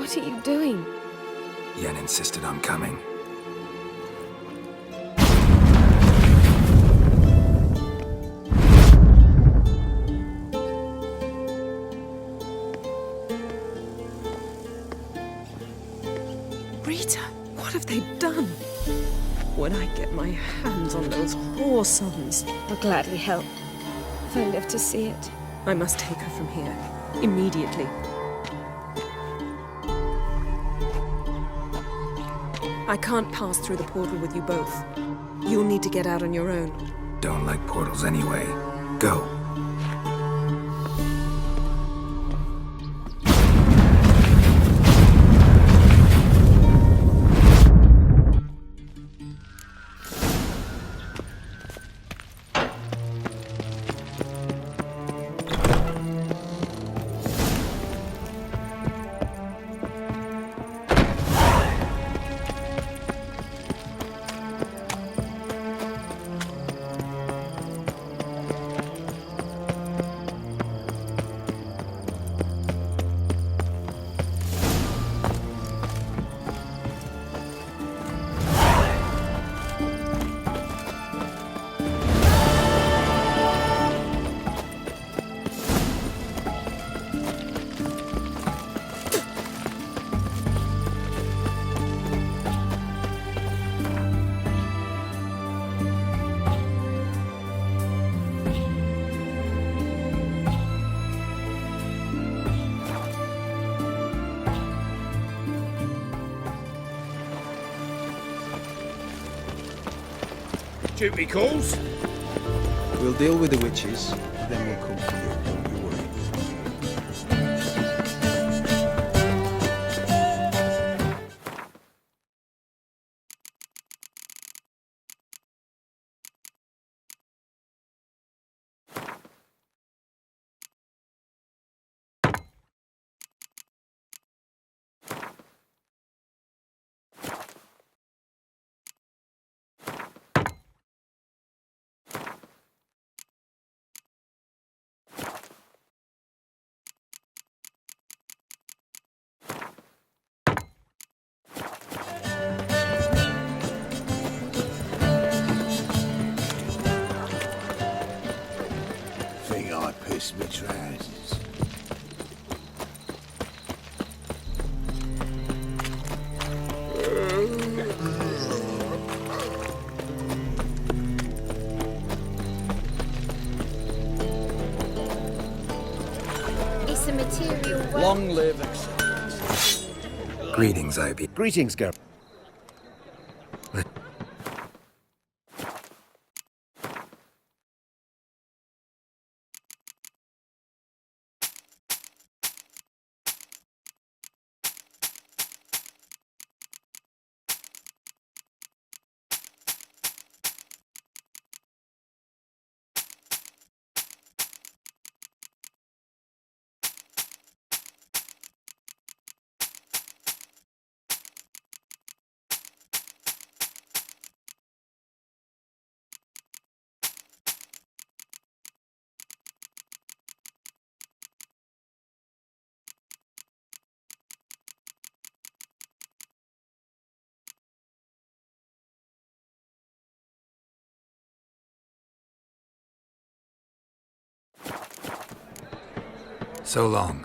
What are you doing? Yen insisted on coming. Rita, what have they done? When I get my hands on those whoresons, I'll gladly help, if I live to see it. I must take her from here, immediately. I can't pass through the portal with you both. You'll need to get out on your own. Don't like portals anyway. Go. Duty calls. We'll deal with the witches, then we'll come for you, don't you worry. Think I pissed my trousers. It's a material weapon. Long live Greetings, Ivy. Greetings, Geralt. So long.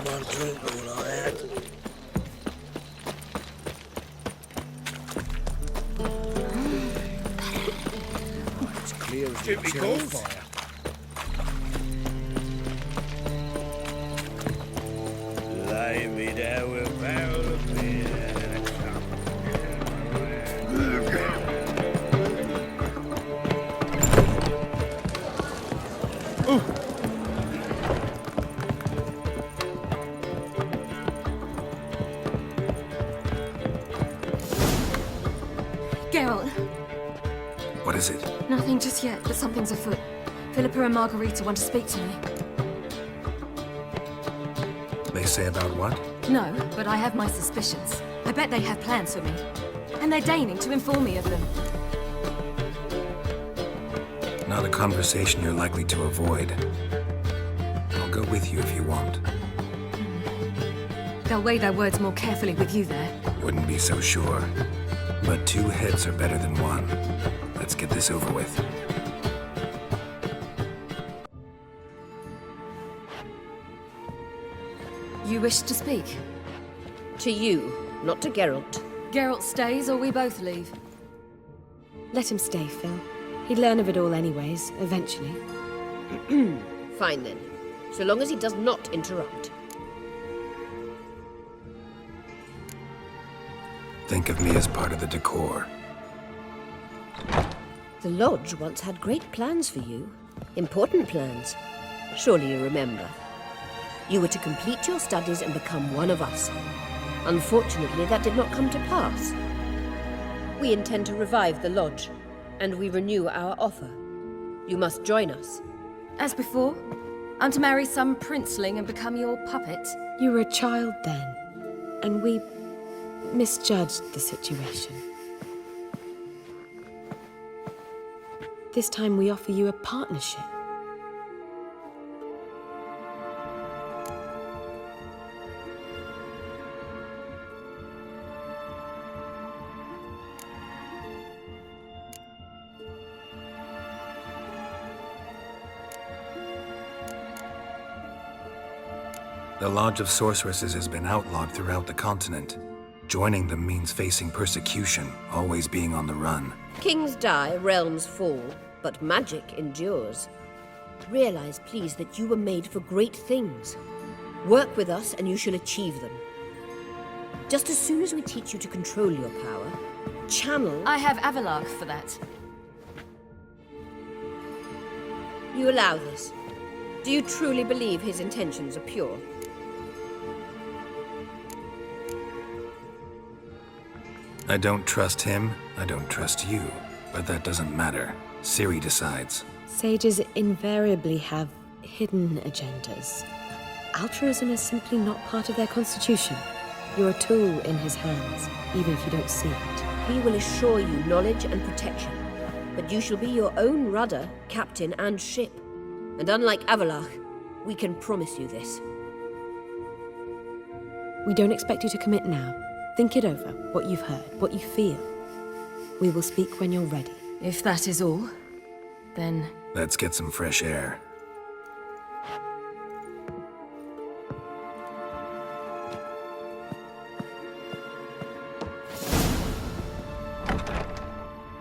One drink all I had. It's clear as Duty a calls. fire. Lay me down with a barrel of beer and a cup. Geralt, What is it? nothing just yet, but something's afoot. Philippa and Margarita want to speak to me. They say about what? No, but I have my suspicions. I bet they have plans for me. And they're deigning to inform me of them. Not a conversation you're likely to avoid. I'll go with you if you want. They'll weigh their words more carefully with you there. Wouldn't be so sure. But 2 heads are better than 1. Let's get this over with. You wish to speak? To you, not to Geralt. Geralt stays or we both leave? Let him stay, Phil. He'd learn of it all anyways, eventually. Fine then, so long as he does not interrupt. Think of me as part of the decor. The Lodge once had great plans for you. Important plans. Surely you remember. You were to complete your studies and become one of us. Unfortunately, that did not come to pass. We intend to revive the Lodge, and we renew our offer. You must join us. As before? I'm to marry some princeling and become your puppet? You were a child then, and we misjudged the situation. This time we offer you a partnership. The Lodge of Sorceresses has been outlawed throughout the continent. Joining them means facing persecution, always being on the run. Kings die, realms fall, but magic endures. Realize, please, that you were made for great things. Work with us and you shall achieve them. Just as soon as we teach you to control your power, channel... I have Avalark for that. You allow this. Do you truly believe his intentions are pure? I don't trust him, I don't trust you. But that doesn't matter. Ciri decides. Sages invariably have hidden agendas. Altruism is simply not part of their constitution. You're a tool in his hands, even if you don't see it. He will assure you knowledge and protection, but you shall be your own rudder, captain, and ship. And unlike Avalark, we can promise you this. We don't expect you to commit now. Think it over, what you've heard, what you feel. We will speak when you're ready. If that is all, then... Let's get some fresh air.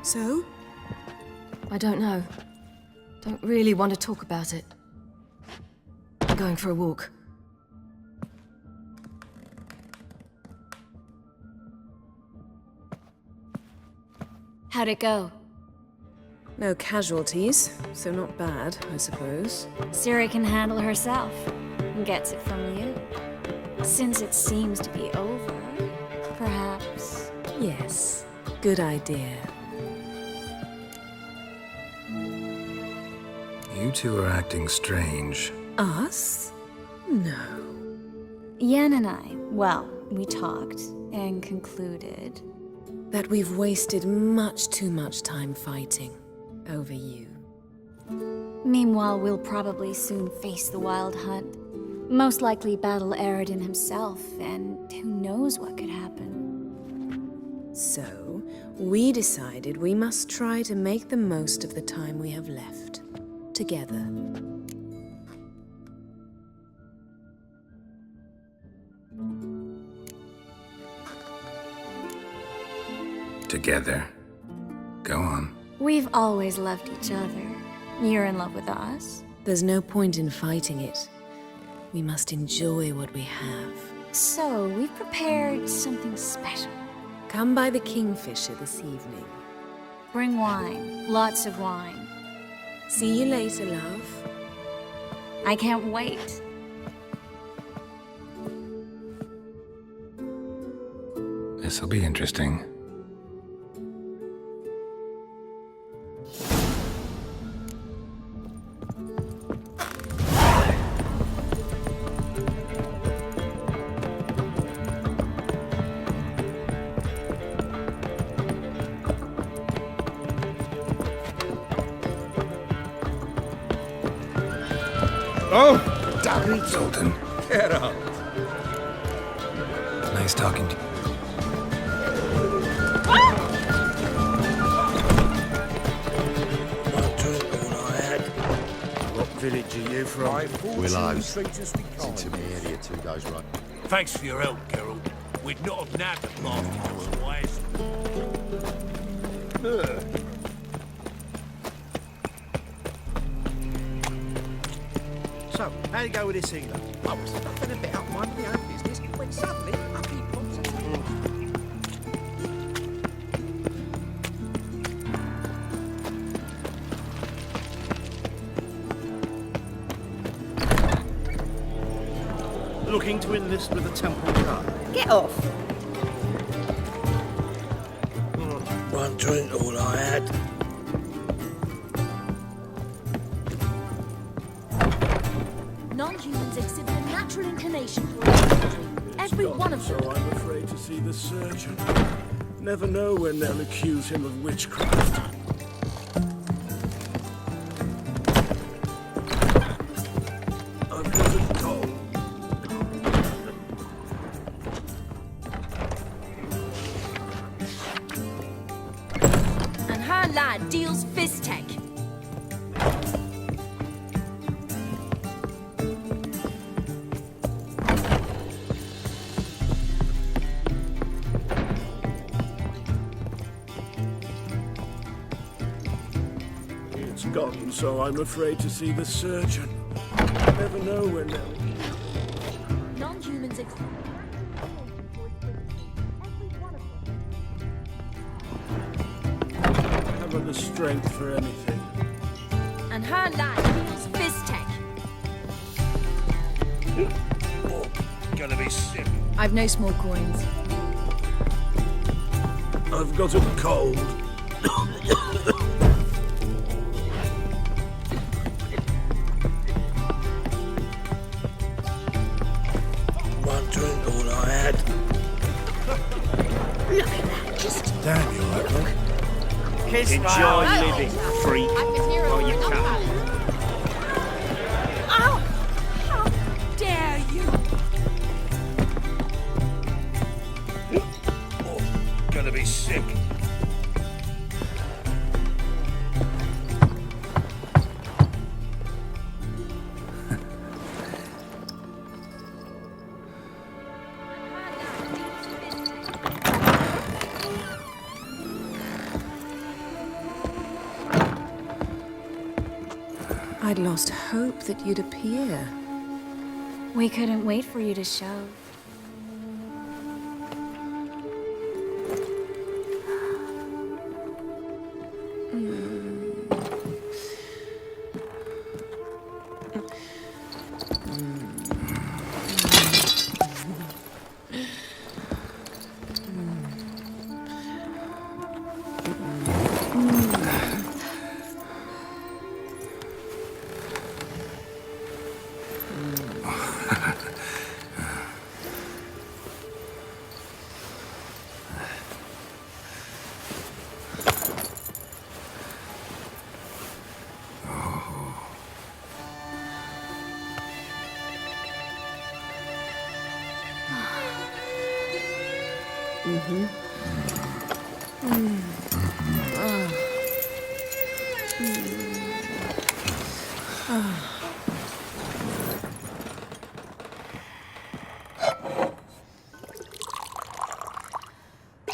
So? I don't know. Don't really want to talk about it. I'm going for a walk. How'd it go? No casualties, so not bad, I suppose. Ciri can handle herself. And gets it from you. Since it seems to be over, perhaps... Yes, good idea. You two are acting strange. Us? No. Yen and I, well, we talked and concluded... That we've wasted much too much time fighting over you. Meanwhile, we'll probably soon face the Wild Hunt. Most likely battle Eredin himself, and who knows what could happen. So, we decided we must try to make the most of the time we have left. Together. Together. Go on. We've always loved each other. You're in love with us. There's no point in fighting it. We must enjoy what we have. So, we've prepared something special. Come by the Kingfisher this evening. Bring wine. Lots of wine. See you later, love. I can't wait. This'll be interesting. Oh, damn it! Sultan, Get up. nice talking to you. One drink, all I had. What village are you from? Willows. It's into my area 2 days right. Thanks for your help, Geralt. We'd not have nabbed the bastard otherwise. So, how'd it go with this healer? I was nothing about minding my own business when suddenly I keep on looking to enlist with the Temple Guard. Get off. One drink, all I had. Non-humans exhibit a natural inclination for idolatry. Every one of them. So I'm afraid to see the surgeon. Never know when they'll accuse him of witchcraft. I've got a doll. And her lad deals fist tech. It's gone, so I'm afraid to see the surgeon. Never know when they'll... Non-humans exhibit a natural inclination towards witchcraft. Every one of them. haven't the strength for anything. And her lad deals fist tech. Oh, gonna be sick. I've no small coins. I've got a cold. One drink, all I had. Look at that, just... Damn, you right, man? Enjoy living, freak. While you can. Oh! How dare you! Oh, gonna be sick. I'd lost hope that you'd appear. We couldn't wait for you to show.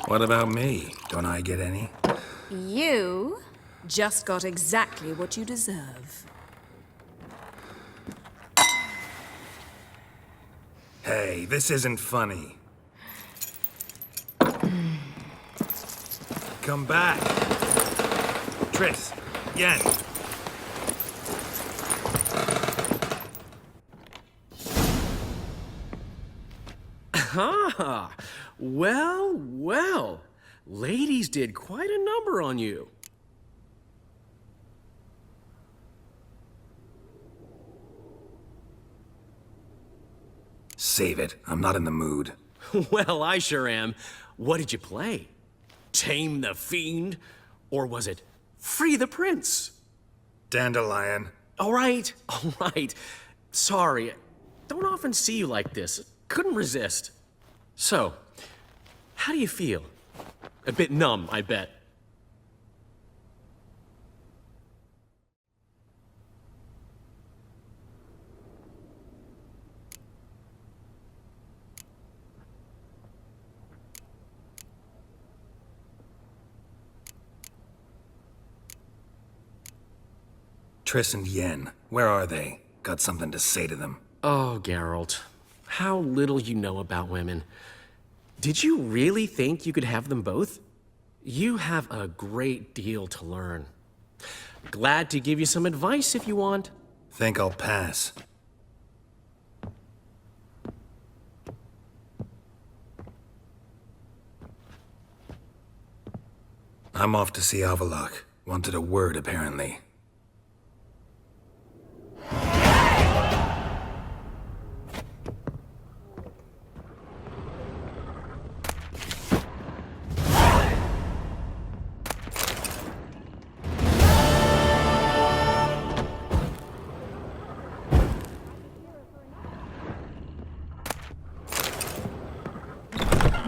What about me? Don't I get any? You? Just got exactly what you deserve. Hey, this isn't funny. Come back. Triss, Yen. Ah, well, well. Ladies did quite a number on you. Save it. I'm not in the mood. Well, I sure am. What did you play? Tame the Fiend? Or was it Free the Prince? Dandelion. All right, all right. Sorry, don't often see you like this. Couldn't resist. So, how do you feel? A bit numb, I bet. Triss and Yen, where are they? Got something to say to them. Oh, Geralt. How little you know about women. Did you really think you could have them both? You have a great deal to learn. Glad to give you some advice if you want. Think I'll pass. I'm off to see Avalok. Wanted a word, apparently.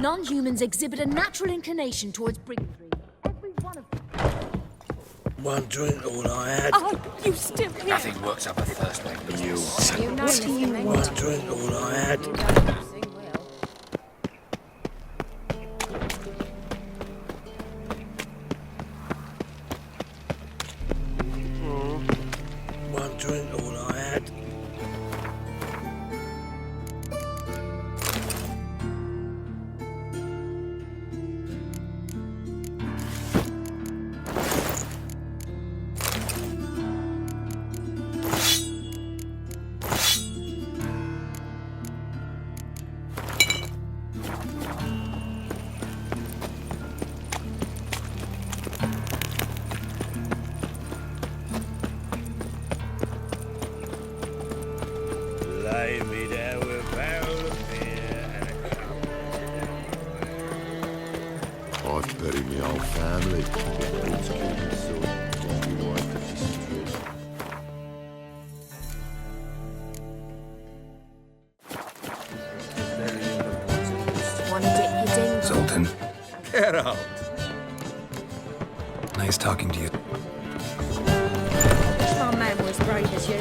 Non-humans exhibit a natural inclination towards brigandry. Every one of them. One drink, all I had. Oh, you still here? Nothing works up a thirst like you. What do you One want? drink, all I had. One drink, all I had. Lay me there with a barrel of beer and a cup. I've buried my whole family. It's killed my son. Just my wife that disappeared. Want to dip your ding? Zoltan, Get out. nice talking to you. My man was brave as you.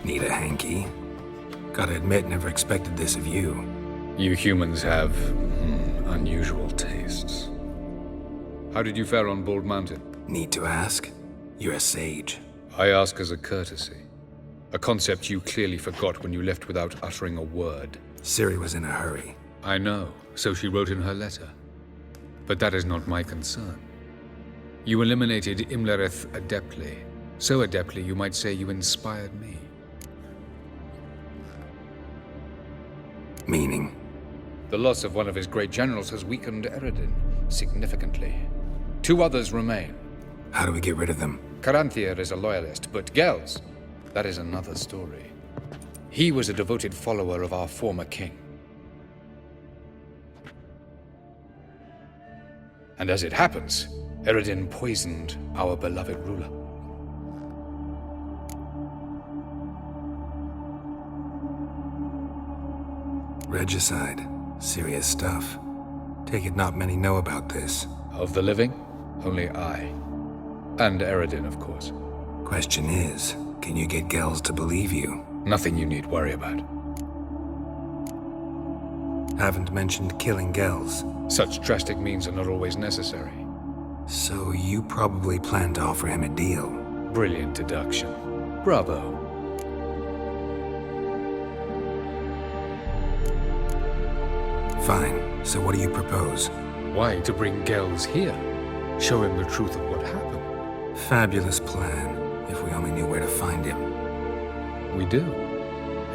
Need a hanky? Gotta admit, never expected this of you. You humans have unusual tastes. How did you fare on Bald Mountain? Need to ask? You're a sage. I ask as a courtesy. A concept you clearly forgot when you left without uttering a word. Ciri was in a hurry. I know, so she wrote in her letter. But that is not my concern. You eliminated Imlerith adeptly. So adeptly, you might say you inspired me. Meaning? The loss of one of his great generals has weakened Eredin significantly. 2 others remain. How do we get rid of them? Caranthir is a loyalist, but Gels, that is another story. He was a devoted follower of our former king. And as it happens, Eredin poisoned our beloved ruler. Regicide. Serious stuff. Take it not many know about this. Of the living, only I. And Eredin, of course. Question is, can you get Gels to believe you? Nothing you need worry about. Haven't mentioned killing Gels. Such drastic means are not always necessary. So you probably plan to offer him a deal. Brilliant deduction. Bravo. Fine. So what do you propose? Why, to bring Gels here. Show him the truth of what happened. Fabulous plan, if we only knew where to find him. We do.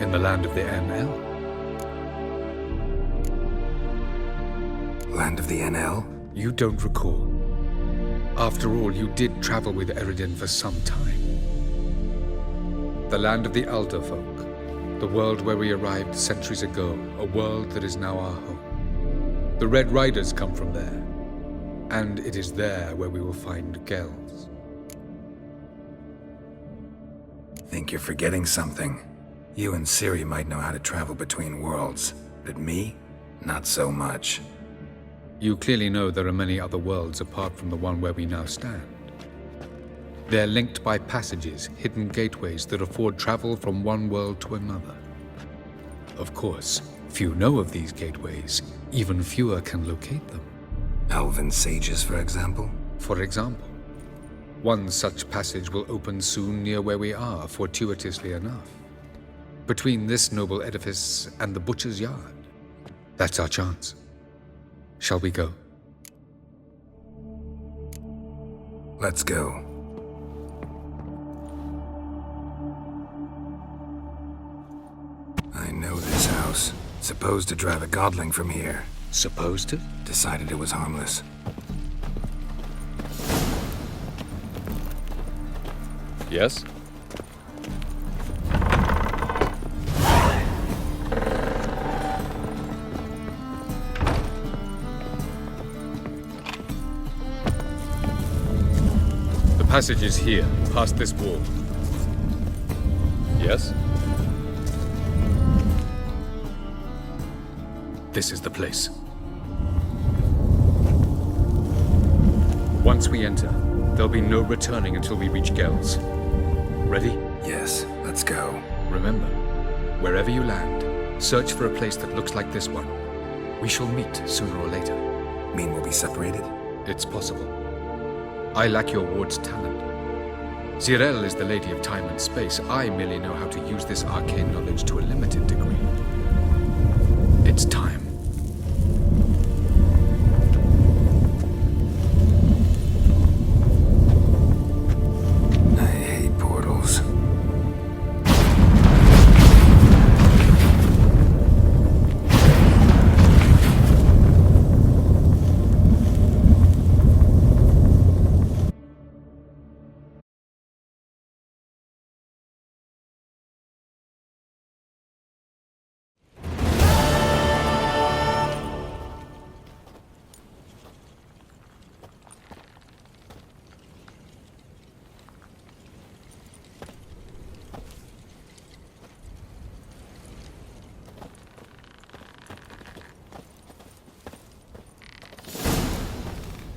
In the land of the NL. Land of the NL? You don't recall. After all, you did travel with Eredin for some time. The land of the Alder folk. The world where we arrived centuries ago. A world that is now our home. The Red Riders come from there. And it is there where we will find Gels. Think you're forgetting something. You and Ciri might know how to travel between worlds, but me? Not so much. You clearly know there are many other worlds apart from the one where we now stand. They're linked by passages, hidden gateways that afford travel from one world to another. Of course, few know of these gateways. Even fewer can locate them. Elven sages, for example? For example. One such passage will open soon near where we are, fortuitously enough. Between this noble edifice and the butcher's yard. That's our chance. Shall we go? Let's go. I know this house. Supposed to drive a godling from here. Supposed to? Decided it was harmless. Yes? The passage is here, past this wall. Yes? This is the place. Once we enter, there'll be no returning until we reach Gels. Ready? Yes, let's go. Remember, wherever you land, search for a place that looks like this one. We shall meet sooner or later. Mean we'll be separated? It's possible. I lack your ward's talent. Zirel is the lady of time and space. I merely know how to use this arcane knowledge to a limited degree. It's time.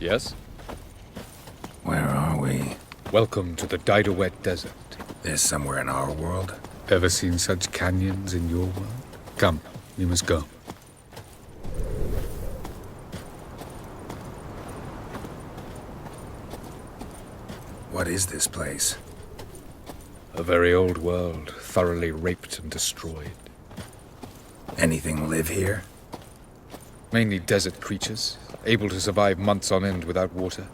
Yes? Where are we? Welcome to the Didowet Desert. This somewhere in our world? Ever seen such canyons in your world? Come, we must go. What is this place? A very old world, thoroughly raped and destroyed. Anything live here? Mainly desert creatures, able to survive months on end without water.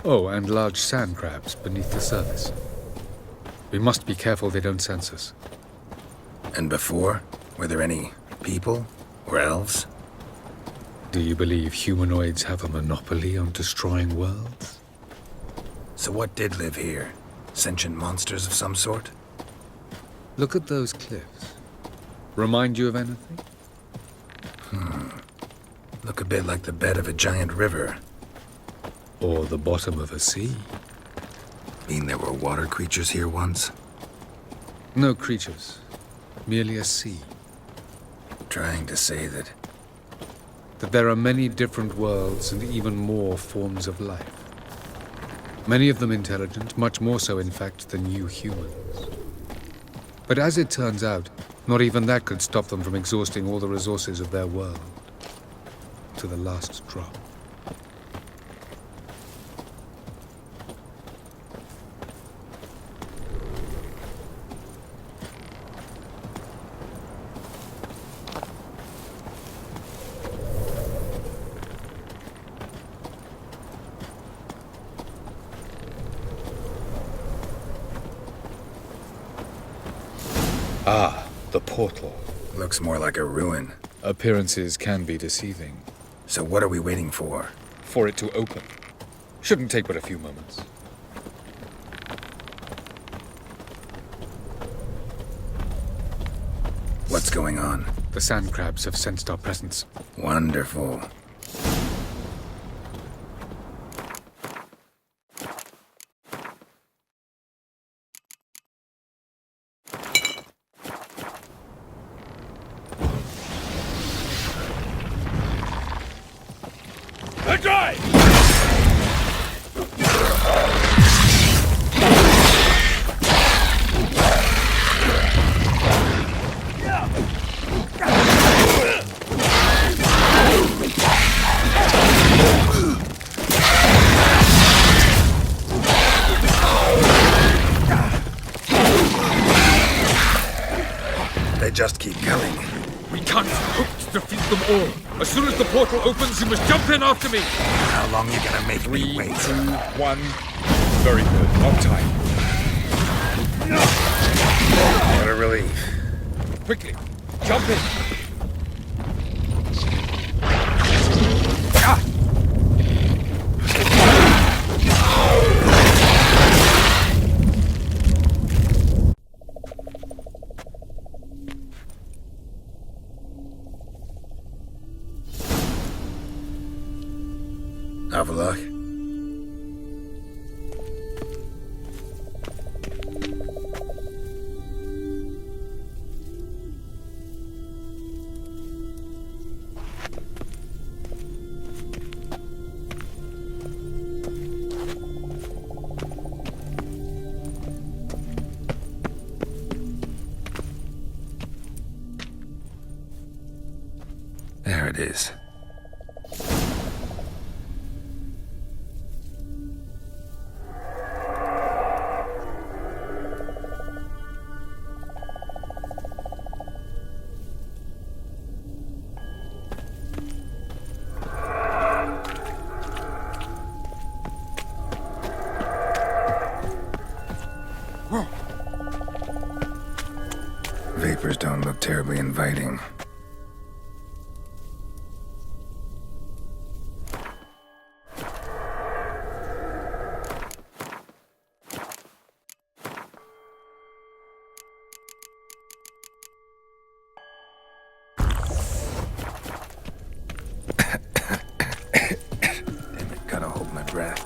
Oh, and large sand crabs beneath the surface. We must be careful they don't sense us. And before? Were there any people? Or elves? Do you believe humanoids have a monopoly on destroying worlds? So what did live here? Sentient monsters of some sort? Look at those cliffs. Remind you of anything? Look a bit like the bed of a giant river. Or the bottom of a sea. Mean there were water creatures here once? No creatures. Merely a sea. Trying to say that there are many different worlds and even more forms of life. Many of them intelligent, much more so in fact than you humans. But as it turns out, not even that could stop them from exhausting all the resources of their world. To the last drop. Ah, the portal. Looks more like a ruin. Appearances can be deceiving. So what are we waiting for? For it to open. Shouldn't take but a few moments. What's going on? The sand crabs have sensed our presence. Wonderful. Just keep coming. We can't hope to defeat them all. As soon as the portal opens, you must jump in after me. How long are you gonna make me wait? 3, 2, 1. Very good. On time. What a relief. Quickly, jump in. Have a look. There it is. Vapors don't look terribly inviting. Damn it, gotta hold my breath.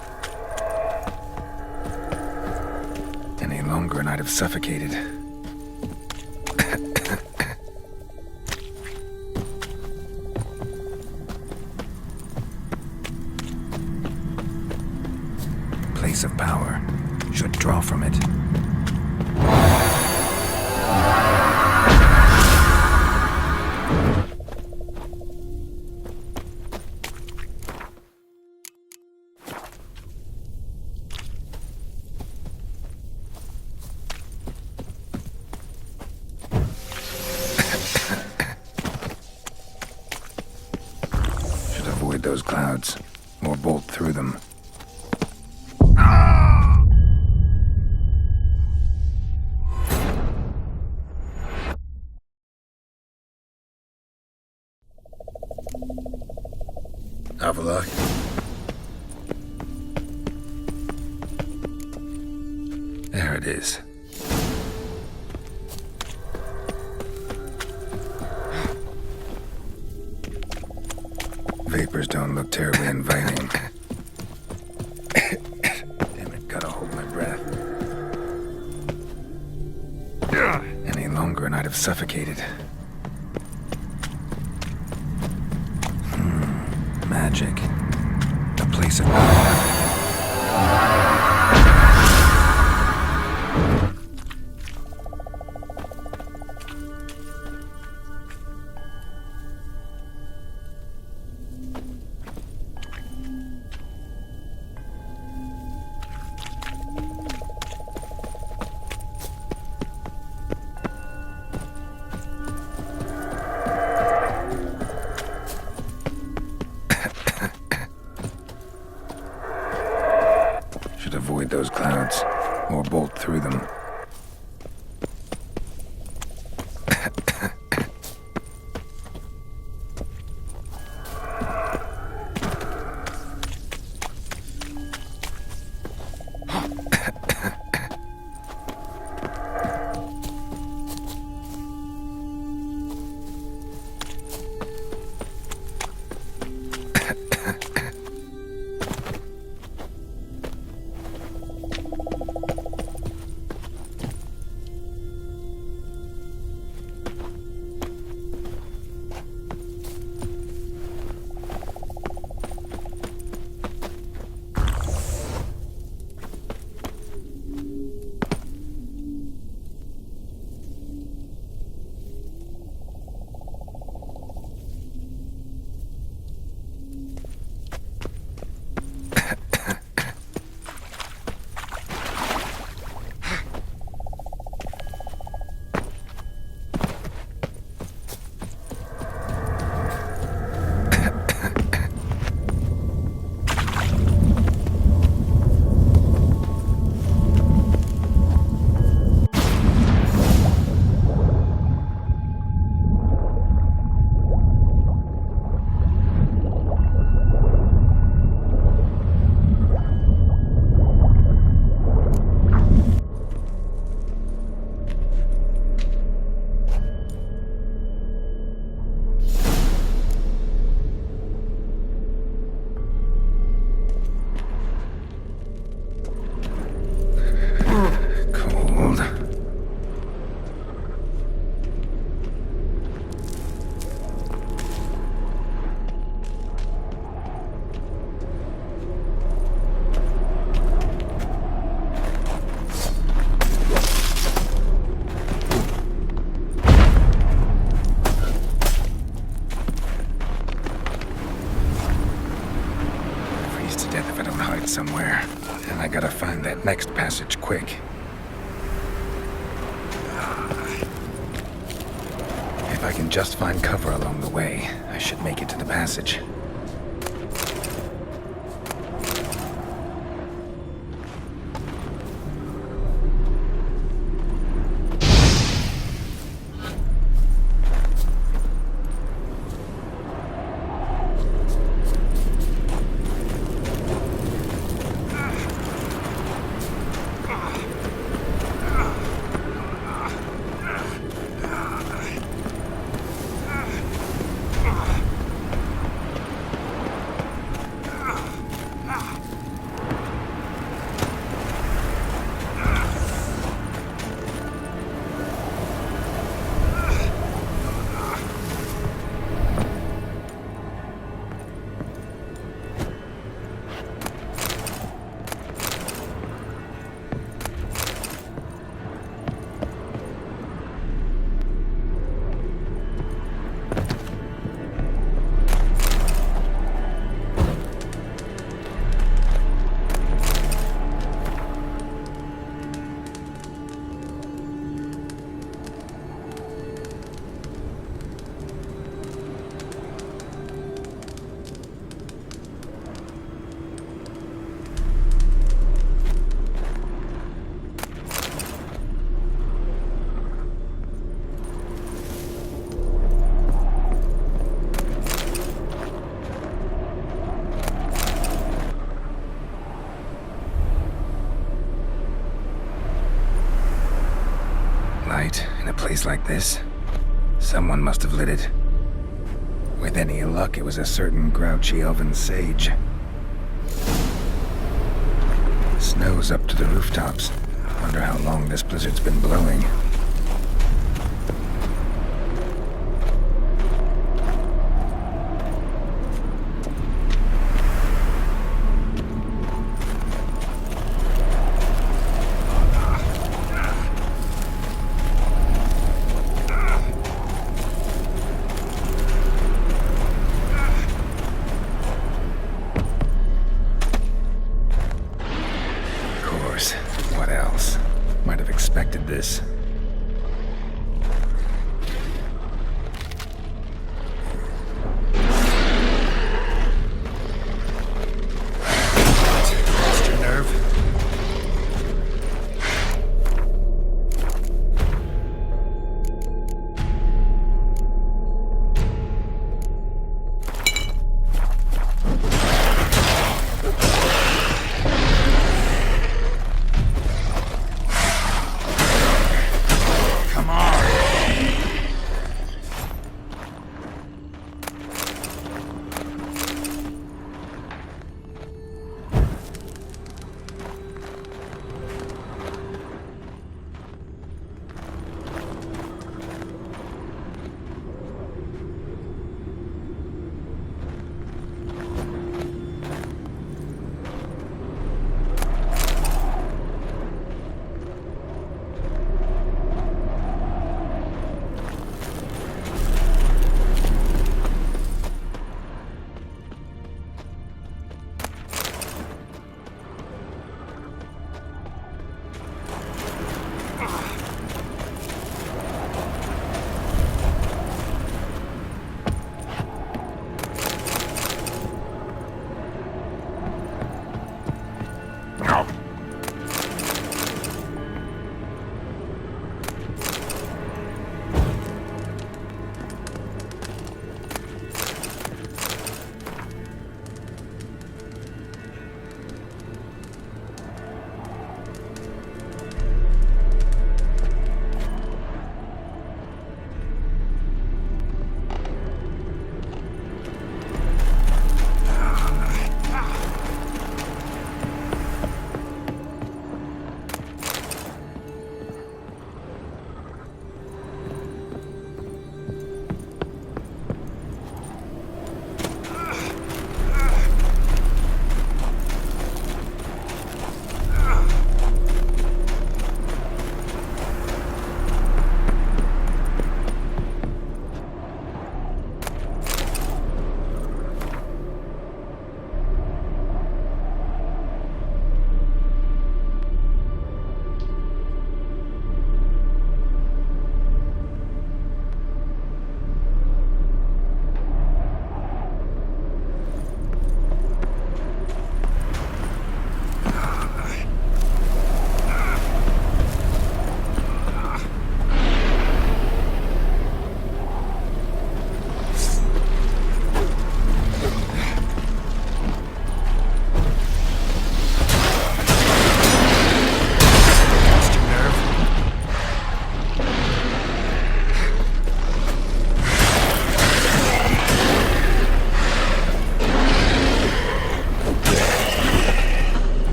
Any longer and I'd have suffocated. Place of power. Should draw from it. Should avoid those clouds, or bolt through them. Have a look. There it is. Vapors don't look terribly inviting. Damn it, gotta hold my breath. Any longer and I'd have suffocated. Magic. The place of power. Next passage, quick. If I can just find cover along the way, I should make it to the passage. In a place like this, someone must have lit it. With any luck, it was a certain grouchy elven sage. Snow's up to the rooftops. Wonder how long this blizzard's been blowing. What else? Might have expected this.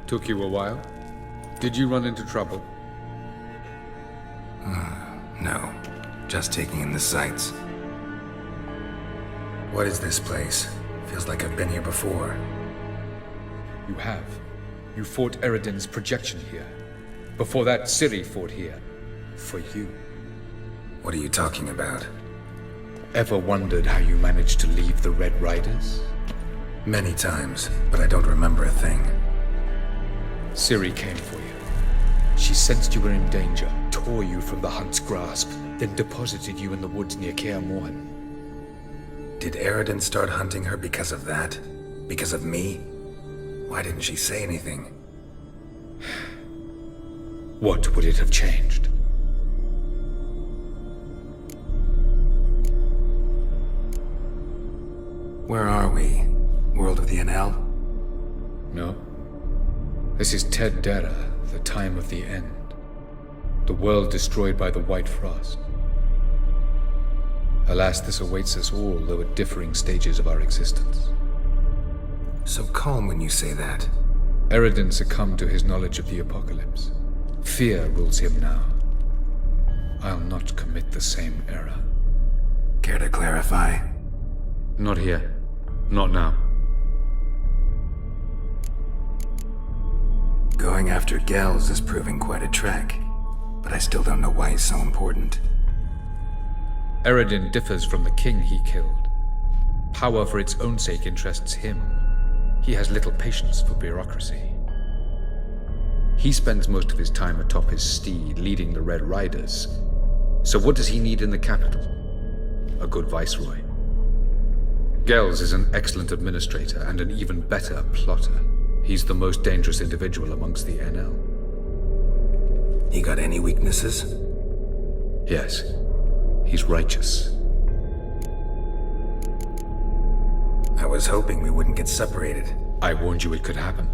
Took you a while? Did you run into trouble? No. Just taking in the sights. What is this place? Feels like I've been here before. You have. You fought Eridan's projection here. Before that, Ciri fought here. For you. What are you talking about? Ever wondered how you managed to leave the Red Riders? Many times, but I don't remember a thing. Ciri came for you. She sensed you were in danger, tore you from the Hunt's grasp, then deposited you in the woods near Kaer Morhen. Did Eridan start hunting her because of that? Because of me? Why didn't she say anything? What would it have changed? Where are we? World of the NL? No. This is Ted Dera, the time of the end. The world destroyed by the White Frost. Alas, this awaits us all, though at differing stages of our existence. So calm when you say that. Eridan succumbed to his knowledge of the apocalypse. Fear rules him now. I'll not commit the same error. Care to clarify? Not here. Not now. Going after Gels is proving quite a trek, but I still don't know why he's so important. Eridan differs from the king he killed. Power for its own sake interests him. He has little patience for bureaucracy. He spends most of his time atop his steed, leading the Red Riders. So what does he need in the capital? A good viceroy. Gels is an excellent administrator and an even better plotter. He's the most dangerous individual amongst the NL. He got any weaknesses? Yes. He's righteous. I was hoping we wouldn't get separated. I warned you it could happen.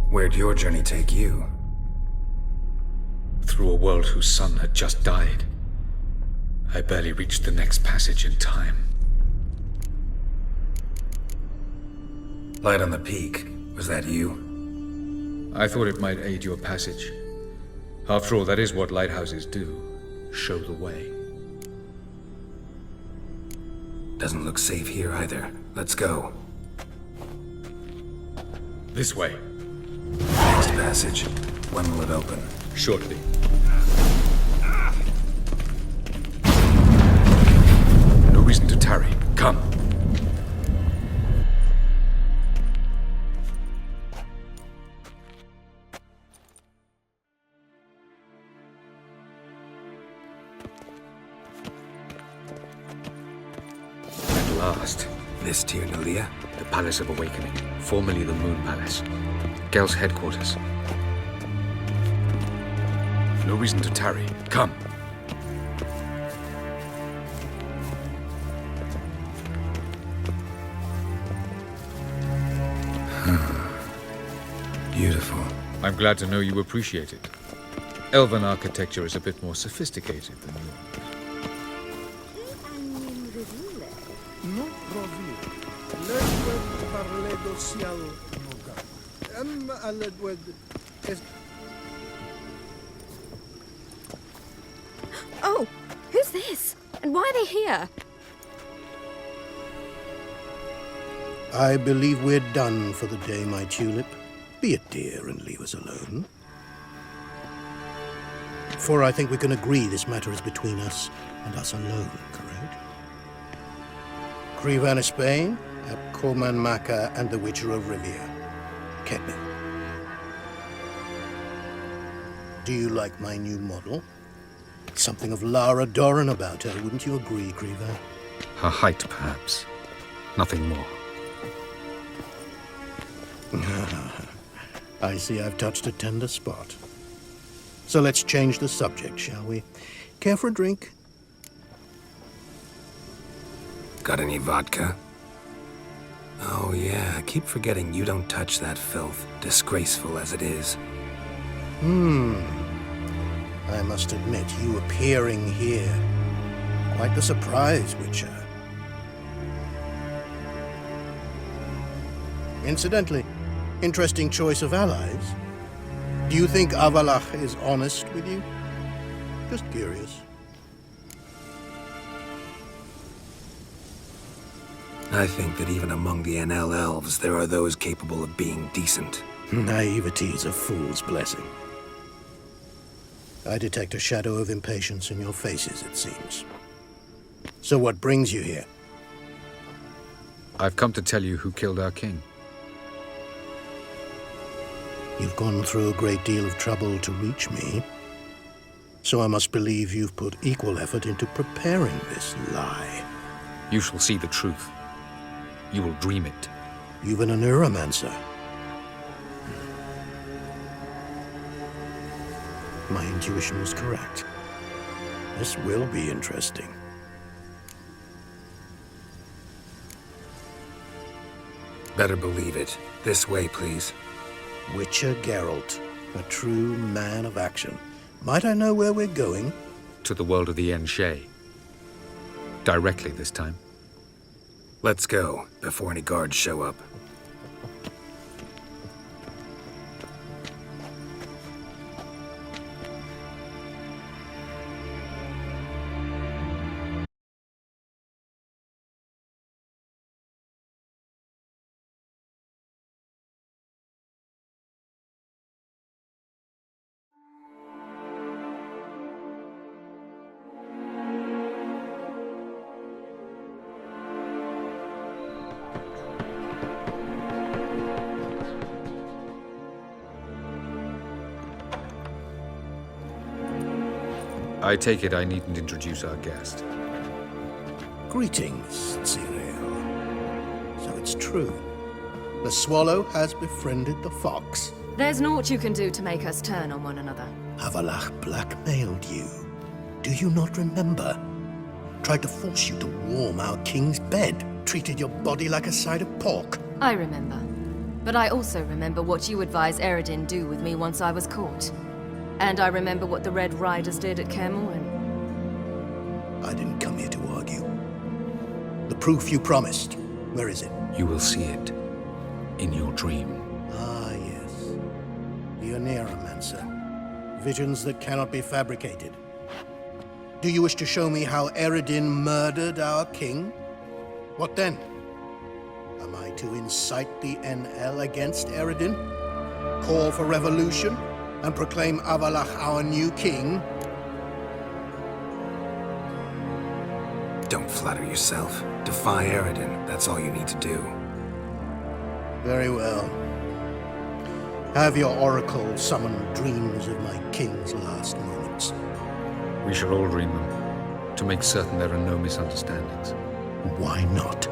Where'd your journey take you? Through a world whose sun had just died. I barely reached the next passage in time. Light on the peak. Was that you? I thought it might aid your passage. After all, that is what lighthouses do. Show the way. Doesn't look safe here either. Let's go. This way. Next passage. When will it open? Shortly. No reason to tarry. Come. Last. This Tyr Nalia? The Palace of Awakening, formerly the Moon Palace. Gel's headquarters. No reason to tarry. Come. Beautiful. I'm glad to know you appreciate it. Elven architecture is a bit more sophisticated than yours. Oh, who's this? And why are they here? I believe we're done for the day, my tulip. Be a dear and leave us alone. For I think we can agree this matter is between us and us alone, correct? Krivan of Spain, Abkoman Maka, and the Witcher of Rivia. Kedmin. Do you like my new model? Something of Lara Doran about her, wouldn't you agree, Krivan? Her height, perhaps. Nothing more. I see I've touched a tender spot. So let's change the subject, shall we? Care for a drink? Got any vodka? Oh yeah, I keep forgetting you don't touch that filth, disgraceful as it is. I must admit, you appearing here, quite the surprise, Witcher. Incidentally, interesting choice of allies. Do you think Avalach is honest with you? Just curious. I think that even among the NL elves, there are those capable of being decent. Naivety is a fool's blessing. I detect a shadow of impatience in your faces, it seems. So what brings you here? I've come to tell you who killed our king. You've gone through a great deal of trouble to reach me. So I must believe you've put equal effort into preparing this lie. You shall see the truth. You will dream it. You've been a neuromancer. My intuition was correct. This will be interesting. Better believe it. This way, please. Witcher Geralt, a true man of action. Might I know where we're going? To the world of the Enshe. Directly this time. Let's go, before any guards show up. I take it I needn't introduce our guest. Greetings, Cyril. So it's true. The swallow has befriended the fox. There's naught you can do to make us turn on one another. Avalach blackmailed you. Do you not remember? Tried to force you to warm our king's bed. Treated your body like a side of pork. I remember. But I also remember what you advised Eredin do with me once I was caught. And I remember what the Red Riders did at Kaer Morhen. I didn't come here to argue. The proof you promised, where is it? You will see it in your dream. Ah, yes. The Oneiromancer. Visions that cannot be fabricated. Do you wish to show me how Eredin murdered our king? What then? Am I to incite the NL against Eredin? Call for revolution? And proclaim Avalach our new king? Don't flatter yourself. Defy Eredin. That's all you need to do. Very well. Have your oracle summon dreams of my king's last moments. We shall all dream them, to make certain there are no misunderstandings. Why not?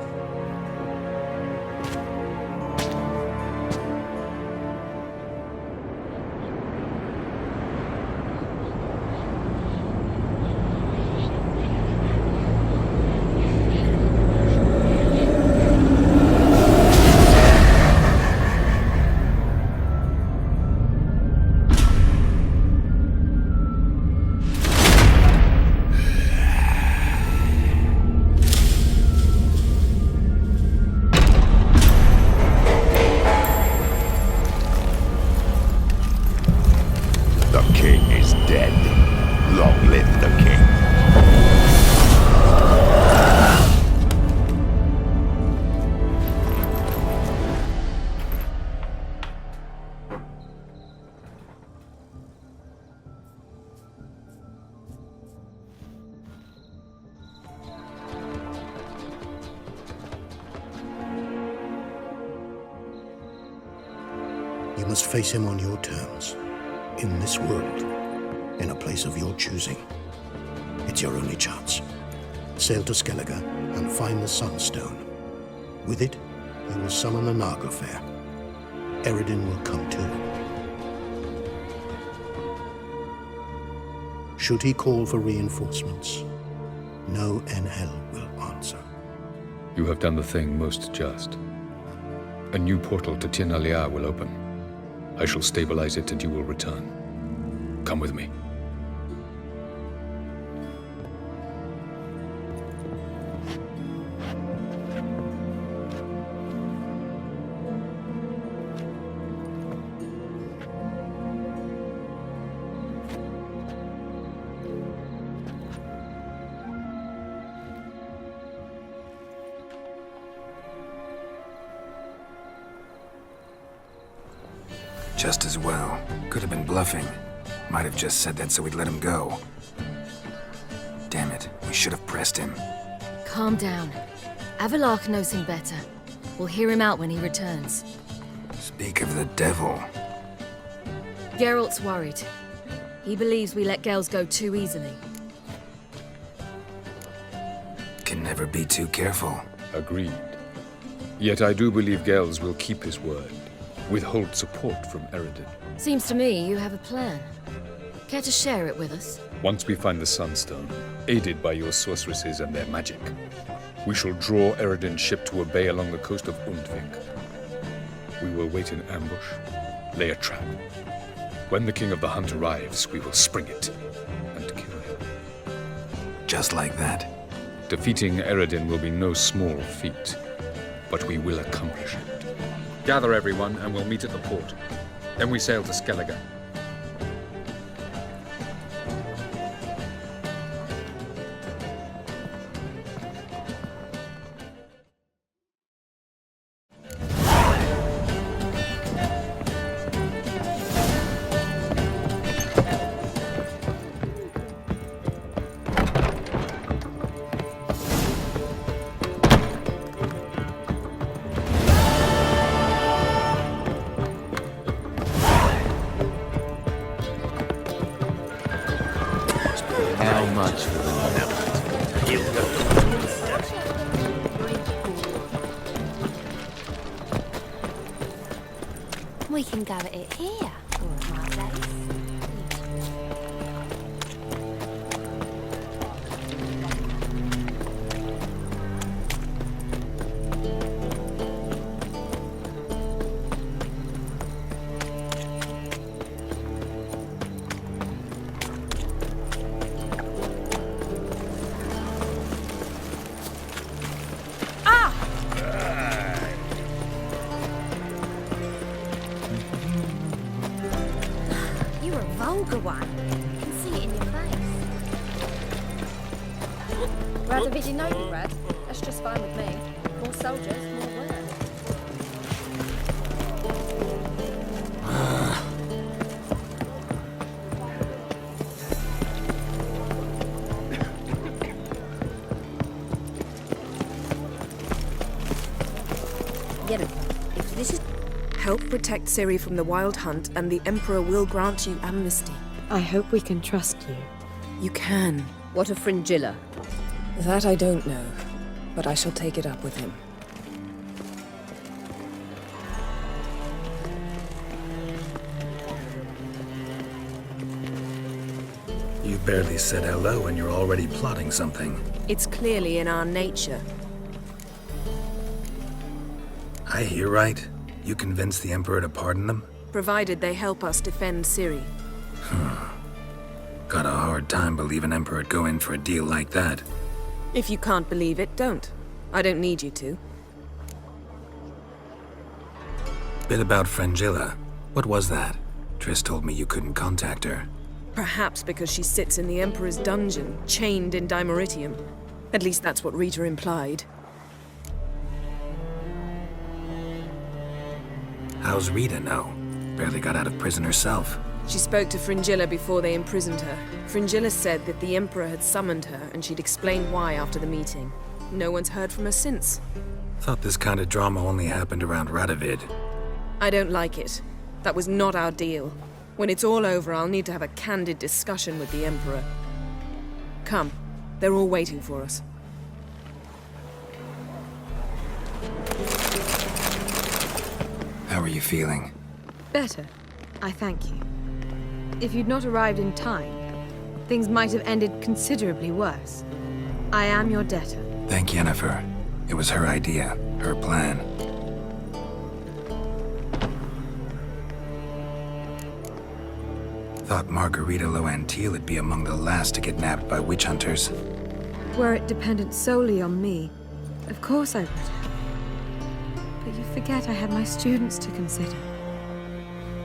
You must face him on your terms. In this world. In a place of your choosing. It's your only chance. Sail to Skellige and find the Sunstone. With it, you will summon the Naga Fair. Eredin will come too. Should he call for reinforcements, no NL will answer. You have done the thing most just. A new portal to Tir-Nalia will open. I shall stabilize it and you will return. Come with me. Just as well. Could have been bluffing. Might have just said that so we'd let him go. Damn it, we should have pressed him. Calm down. Avalark knows him better. We'll hear him out when he returns. Speak of the devil. Geralt's worried. He believes we let girls go too easily. Can never be too careful. Agreed. Yet I do believe Gels will keep his word. Withhold support from Eredin. Seems to me you have a plan. Care to share it with us? Once we find the Sunstone, aided by your sorceresses and their magic, we shall draw Eredin's ship to a bay along the coast of Undvik. We will wait in ambush, lay a trap. When the King of the Hunt arrives, we will spring it and kill him. Just like that. Defeating Eredin will be no small feat, but we will accomplish it. Gather everyone, and we'll meet at the port. Then we sail to Skellige. How much for the We can go at it here, or my place. You're a vulgar one. I can see it in your face. Radovid in Novigrad. That's just fine with me. More soldiers, more work. If this is... Help protect Ciri from the Wild Hunt, and the Emperor will grant you amnesty. I hope we can trust you. You can. What of Fringilla? That I don't know, but I shall take it up with him. You barely said hello and you're already plotting something. It's clearly in our nature. I hear right? You convinced the Emperor to pardon them? Provided they help us defend Ciri. Got a hard time believing Emperor'd go in for a deal like that. If you can't believe it, don't. I don't need you to. Bit about Fringilla. What was that? Triss told me you couldn't contact her. Perhaps because she sits in the Emperor's dungeon, chained in Dimeritium. At least that's what Rita implied. How's Rita know? Barely got out of prison herself. She spoke to Fringilla before they imprisoned her. Fringilla said that the Emperor had summoned her and she'd explain why after the meeting. No one's heard from her since. Thought this kind of drama only happened around Radovid. I don't like it. That was not our deal. When it's all over, I'll need to have a candid discussion with the Emperor. Come. They're all waiting for us. How are you feeling? Better. I thank you. If you'd not arrived in time, things might have ended considerably worse. I am your debtor. Thank Yennefer. It was her idea, her plan. Thought Margarita Loantil would be among the last to get nabbed by witch hunters. Were it dependent solely on me, of course I would have. But you forget I had my students to consider.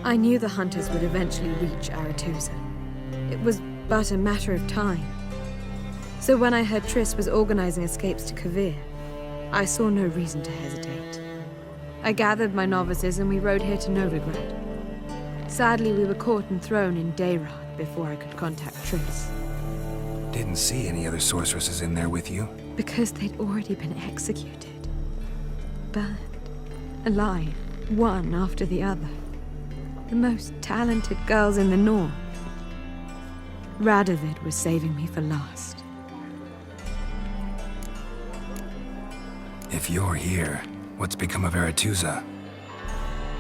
I knew the hunters would eventually reach Aretusa. It was but a matter of time. So when I heard Triss was organizing escapes to Kavir, I saw no reason to hesitate. I gathered my novices and we rode here to Novigrad. Sadly, we were caught and thrown in Dayrod before I could contact Triss. Didn't see any other sorceresses in there with you? Because they'd already been executed. Burned. Alive. One after the other. The most talented girls in the North. Radovid was saving me for last. If you're here, what's become of Aretuza?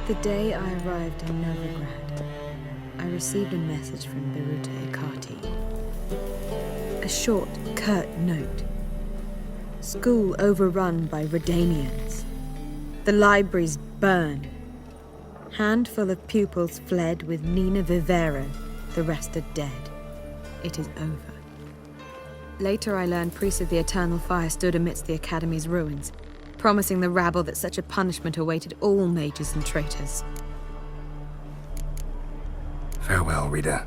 The day I arrived in Novigrad, I received a message from Beruta Ikati. A short, curt note. School overrun by Redanians. The libraries burned. Handful of pupils fled with Nina Vivero. The rest are dead. It is over. Later I learned priests of the Eternal Fire stood amidst the Academy's ruins, promising the rabble that such a punishment awaited all mages and traitors. Farewell, Rita.